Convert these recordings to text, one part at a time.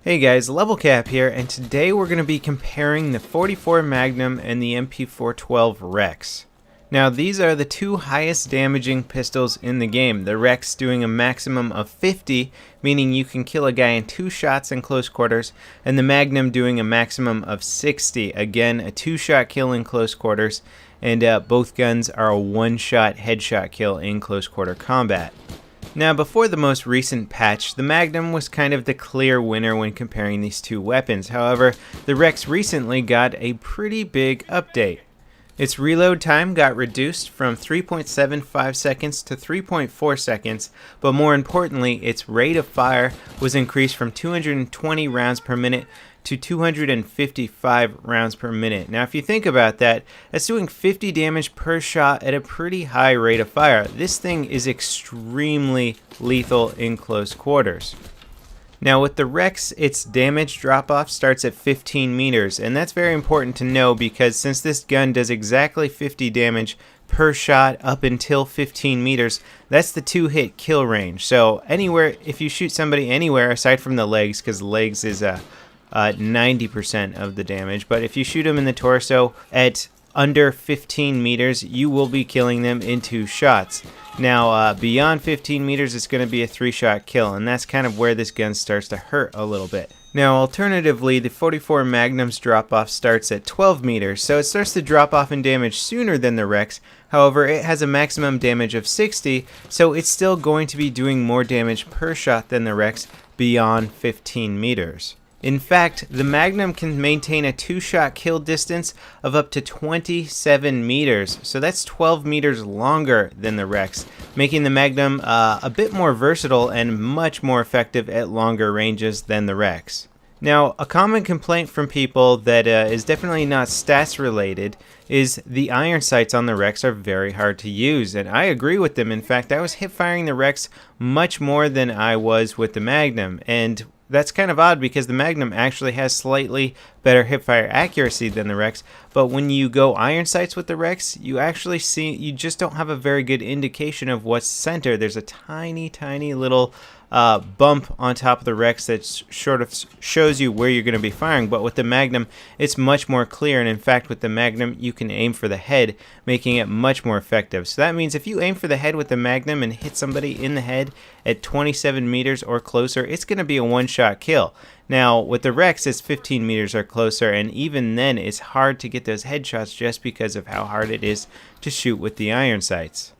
Hey guys, LevelCap here, and today we're going to be comparing the 44 Magnum and the MP412 Rex. Now these are the two highest damaging pistols in the game, the Rex doing a maximum of 50, meaning you can kill a guy in 2 shots in close quarters, and the Magnum doing a maximum of 60, again a 2-shot kill in close quarters, and both guns are a 1-shot headshot kill in close quarter combat. Now, before the most recent patch, the Magnum was kind of the clear winner when comparing these two weapons. However, the Rex recently got a pretty big update. Its reload time got reduced from 3.75 seconds to 3.4 seconds, but more importantly, its rate of fire was increased from 220 rounds per minute to 255 rounds per minute. Now if you think about that, that's doing 50 damage per shot at a pretty high rate of fire. This thing is extremely lethal in close quarters. Now with the Rex, its damage drop-off starts at 15 meters, and that's very important to know because since this gun does exactly 50 damage per shot up until 15 meters, that's the 2-hit kill range. So anywhere, if you shoot somebody anywhere aside from the legs, because legs is 90% of the damage, but if you shoot them in the torso at under 15 meters, you will be killing them in 2 shots. Now, beyond 15 meters, it's going to be a 3-shot kill, and that's kind of where this gun starts to hurt a little bit. Now, alternatively, the 44 Magnum's drop-off starts at 12 meters, so it starts to drop off in damage sooner than the Rex. However, it has a maximum damage of 60, so it's still going to be doing more damage per shot than the Rex beyond 15 meters. In fact, the Magnum can maintain a 2-shot kill distance of up to 27 meters, so that's 12 meters longer than the Rex, making the Magnum a bit more versatile and much more effective at longer ranges than the Rex. Now, a common complaint from people that is definitely not stats related is the iron sights on the Rex are very hard to use, and I agree with them. In fact, I was hip firing the Rex much more than I was with the Magnum, and that's kind of odd because the Magnum actually has slightly better hipfire accuracy than the Rex, but when you go iron sights with the Rex, you actually see, you just don't have a very good indication of what's center. There's a tiny little bump on top of the Rex that sort of shows you where you're going to be firing, but with the Magnum, it's much more clear, and in fact, with the Magnum, you can aim for the head, making it much more effective. So that means if you aim for the head with the Magnum and hit somebody in the head at 27 meters or closer, it's going to be a 1-shot kill. Now, with the Rex, it's 15 meters or closer, and even then, it's hard to get those headshots just because of how hard it is to shoot with the iron sights.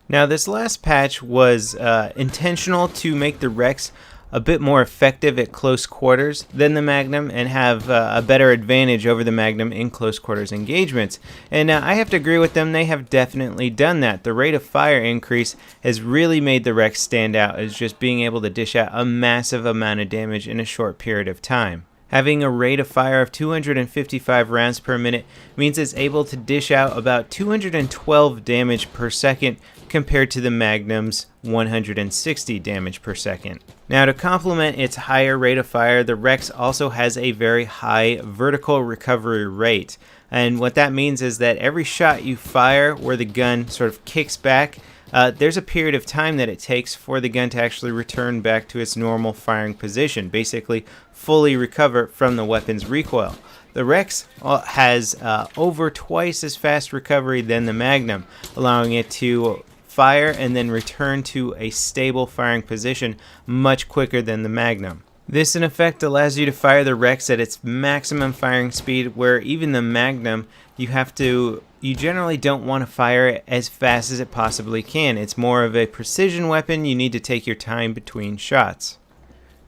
Now, this last patch was intentional to make the Rex a bit more effective at close quarters than the Magnum and have a better advantage over the Magnum in close quarters engagements. And I have to agree with them, they have definitely done that. The rate of fire increase has really made the Rex stand out as just being able to dish out a massive amount of damage in a short period of time. Having a rate of fire of 255 rounds per minute means it's able to dish out about 212 damage per second compared to the Magnum's 160 damage per second. Now, to complement its higher rate of fire, the Rex also has a very high vertical recovery rate. And what that means is that every shot you fire where the gun sort of kicks back, there's a period of time that it takes for the gun to actually return back to its normal firing position, basically fully recover from the weapon's recoil. The Rex has over twice as fast recovery than the Magnum, allowing it to fire and then return to a stable firing position much quicker than the Magnum. This in effect allows you to fire the Rex at its maximum firing speed, where even the Magnum you generally don't want to fire it as fast as it possibly can. It's more of a precision weapon. You need to take your time between shots.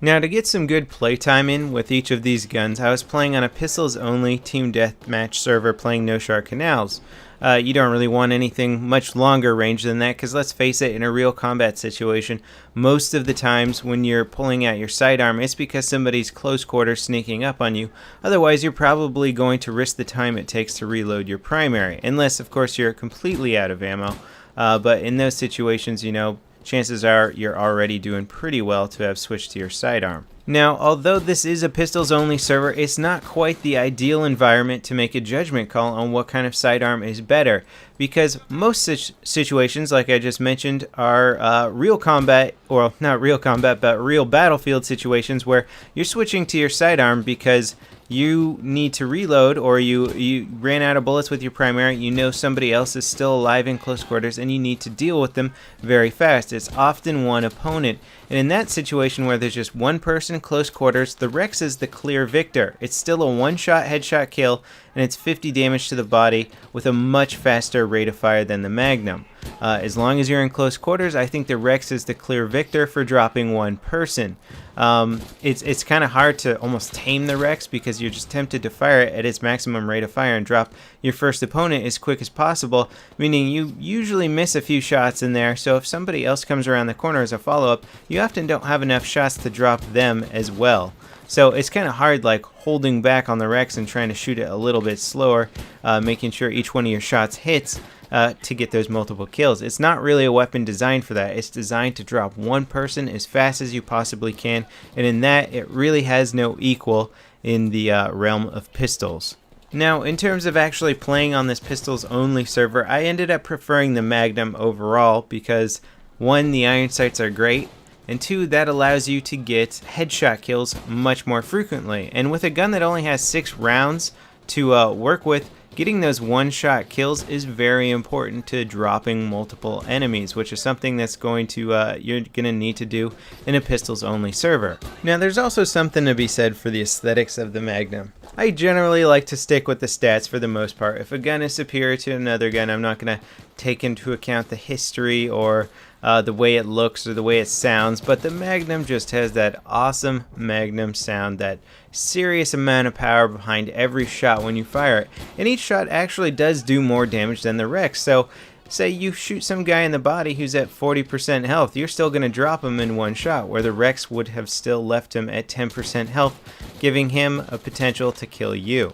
Now, to get some good playtime in with each of these guns, I was playing on a pistols-only team deathmatch server playing No Shot Canals. You don't really want anything much longer range than that because let's face it, in a real combat situation, most of the times when you're pulling out your sidearm, it's because somebody's close quarters sneaking up on you. Otherwise, you're probably going to risk the time it takes to reload your primary, unless, of course, you're completely out of ammo. But in those situations, you know, chances are you're already doing pretty well to have switched to your sidearm. Now, although this is a pistols only server, it's not quite the ideal environment to make a judgment call on what kind of sidearm is better, because most situations, like I just mentioned, are real combat, or not real combat, but real battlefield situations where you're switching to your sidearm because you need to reload, or you ran out of bullets with your primary, you know somebody else is still alive in close quarters and you need to deal with them very fast. It's often one opponent, and in that situation where there's just one person close quarters, the Rex is the clear victor. It's still a one-shot headshot kill, and it's 50 damage to the body with a much faster rate of fire than the Magnum. As long as you're in close quarters, I think the Rex is the clear victor for dropping one person. It's kind of hard to almost tame the Rex because you're just tempted to fire it at its maximum rate of fire and drop your first opponent as quick as possible, meaning you usually miss a few shots in there, so if somebody else comes around the corner as a follow-up, you often don't have enough shots to drop them as well. So it's kind of hard, like holding back on the Rex and trying to shoot it a little bit slower, making sure each one of your shots hits to get those multiple kills. It's not really a weapon designed for that. It's designed to drop one person as fast as you possibly can, and in that, it really has no equal in the realm of pistols. Now, in terms of actually playing on this pistols only server, I ended up preferring the Magnum overall because, one, the iron sights are great, and two, that allows you to get headshot kills much more frequently. And with a gun that only has 6 rounds to work with, getting those one-shot kills is very important to dropping multiple enemies, which is something that's going to you're going to need to do in a pistols-only server. Now, there's also something to be said for the aesthetics of the Magnum. I generally like to stick with the stats for the most part. If a gun is superior to another gun, I'm not going to take into account the history or the way it looks or the way it sounds, but the Magnum just has that awesome Magnum sound, that serious amount of power behind every shot when you fire it, and each shot actually does do more damage than the Rex. So say you shoot some guy in the body who's at 40% health, you're still going to drop him in one shot, where the Rex would have still left him at 10% health, giving him a potential to kill you.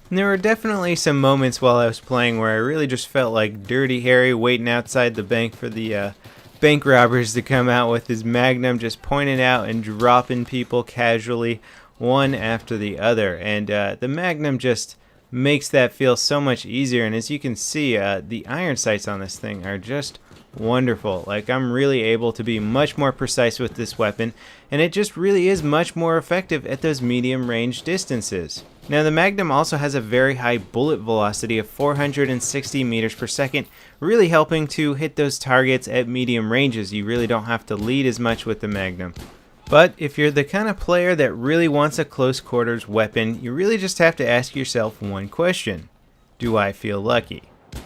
And there were definitely some moments while I was playing where I really just felt like Dirty Harry waiting outside the bank for the bank robbers to come out with his Magnum, just pointing out and dropping people casually one after the other. And the Magnum just makes that feel so much easier, and as you can see, the iron sights on this thing are just wonderful. Like, I'm really able to be much more precise with this weapon, and it just really is much more effective at those medium range distances. Now, the Magnum also has a very high bullet velocity of 460 meters per second, really helping to hit those targets at medium ranges. You really don't have to lead as much with the Magnum. But if you're the kind of player that really wants a close quarters weapon, you really just have to ask yourself one question: do I feel lucky?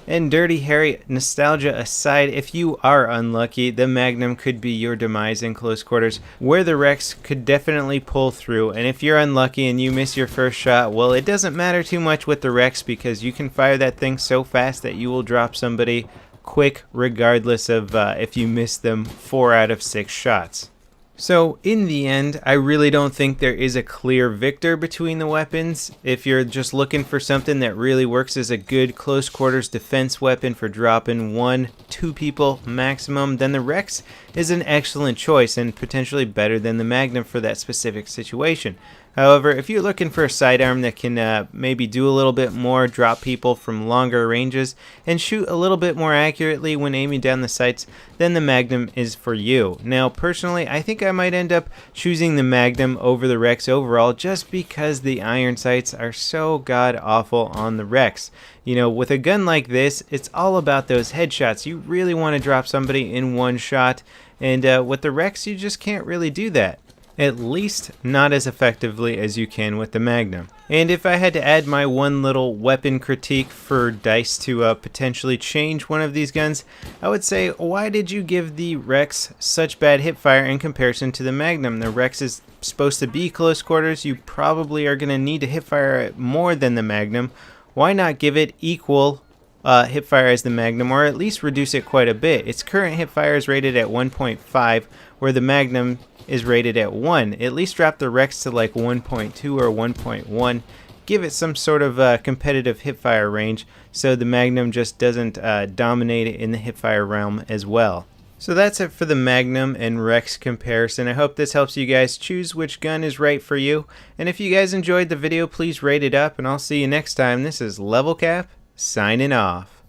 And Dirty Harry nostalgia aside, if you are unlucky, the Magnum could be your demise in close quarters, where the Rex could definitely pull through. And if you're unlucky and you miss your first shot, well, it doesn't matter too much with the Rex, because you can fire that thing so fast that you will drop somebody quick, regardless of if you miss them 4 out of 6 shots. So in the end, I really don't think there is a clear victor between the weapons. If you're just looking for something that really works as a good close quarters defense weapon for dropping 1-2 people maximum, then the Rex is an excellent choice and potentially better than the Magnum for that specific situation. However, if you're looking for a sidearm that can maybe do a little bit more, drop people from longer ranges, and shoot a little bit more accurately when aiming down the sights, then the Magnum is for you. Now, personally, I think I might end up choosing the Magnum over the Rex overall, just because the iron sights are so god-awful on the Rex. You know, with a gun like this, it's all about those headshots. You really want to drop somebody in one shot, and with the Rex, you just can't really do that. At least not as effectively as you can with the Magnum. And if I had to add my one little weapon critique for DICE to potentially change one of these guns, I would say, why did you give the Rex such bad hipfire in comparison to the Magnum? The Rex is supposed to be close quarters. You probably are going to need to hipfire it more than the Magnum. Why not give it equal hipfire as the Magnum, or at least reduce it quite a bit? Its current hipfire is rated at 1.5, where the Magnum is rated at 1. At least drop the Rex to like 1.2 or 1.1. Give it some sort of competitive hipfire range so the Magnum just doesn't dominate in the hipfire realm as well. So that's it for the Magnum and Rex comparison. I hope this helps you guys choose which gun is right for you. And if you guys enjoyed the video, please rate it up, and I'll see you next time. This is LevelCap signing off.